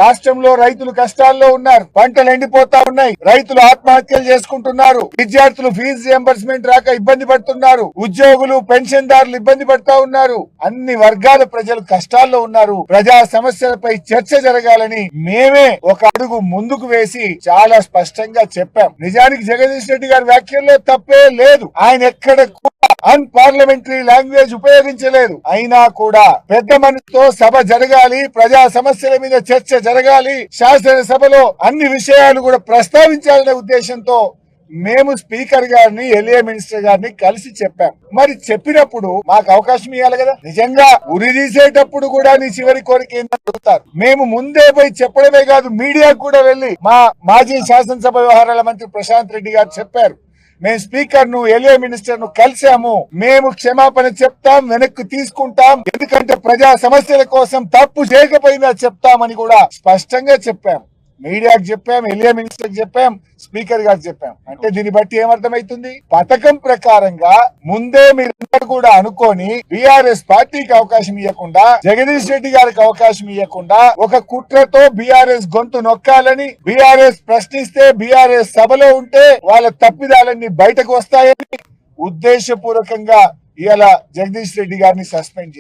రాష్ట్రంలో రైతులు కష్టాల్లో ఉన్నారు, పంటలు ఎండిపోతా ఉన్నాయి, రైతులు ఆత్మహత్యలు చేసుకుంటున్నారు, విద్యార్థులు ఫీజు రియంబర్స్మెంట్ రాక ఇబ్బంది పడుతున్నారు, ఉద్యోగులు పెన్షన్దారులు ఇబ్బంది పడతా ఉన్నారు, అన్ని వర్గాల ప్రజలు కష్టాల్లో ఉన్నారు. ప్రజా సమస్యలపై చర్చ జరగాలని మేమే ఒక అడుగు ముందుకు వేసి చాలా స్పష్టంగా చెప్పాం. నిజానికి జగదీష్ రెడ్డి గారి వ్యాఖ్యల్లో తప్పే లేదు. ఆయన ఎక్కడ అన్పార్లమెంటరీ లాంగ్వేజ్ ఉపయోగించలేదు. అయినా కూడా పెద్ద మనసుతో సభ జరగాలి, ప్రజా సమస్యల మీద చర్చ జరగాలి, శాసనసభలో అన్ని విషయాలు కూడా ప్రస్తావించాలనే ఉద్దేశంతో మేము స్పీకర్ గారిని, ఎల్ఏ మినిస్టర్ గారిని కలిసి చెప్పాం. మరి చెప్పినప్పుడు మాకు అవకాశం ఇవ్వాలి కదా. నిజంగా ఉరి తీసేటప్పుడు కూడా నీ చివరి కోరిక ఏంటని అడుగుతారు. మేము ముందే పోయి చెప్పడమే కాదు, మీడియాకు కూడా వెళ్లి మా మాజీ శాసనసభ వ్యవహారాల మంత్రి ప్రశాంత్ రెడ్డి గారు చెప్పారు, మేము స్పీకర్ ను, ఎల్ఏ మినిస్టర్ ను కలిసాము, మేము క్షమాపణ చెప్తాం, వెనక్కి తీసుకుంటాం, ఎందుకంటే ప్రజా సమస్యల కోసం తప్పు చేయకపోయినా చెప్తామని కూడా స్పష్టంగా చెప్పాం. మీడియాకు చెప్పాం, ఎల్ఏ మినిస్టర్ చెప్పాం, స్పీకర్ గారు చెప్పాం. అంటే దీన్ని బట్టి ఏమర్థమైతుంది? పథకం ప్రకారంగా ముందే మీరందరూ కూడా అనుకోని బీఆర్ఎస్ పార్టీకి అవకాశం ఇవ్వకుండా, జగదీష్ రెడ్డి గారికి అవకాశం ఇవ్వకుండా ఒక కుట్రతో బీఆర్ఎస్ గొంతు నొక్కాలని, బీఆర్ఎస్ ప్రశ్నిస్తే, బీఆర్ఎస్ సభలో ఉంటే వాళ్ళ తప్పిదాలన్నీ బయటకు వస్తాయని ఉద్దేశపూర్వకంగా ఇవాళ జగదీష్ రెడ్డి గారిని సస్పెండ్ చేశారు.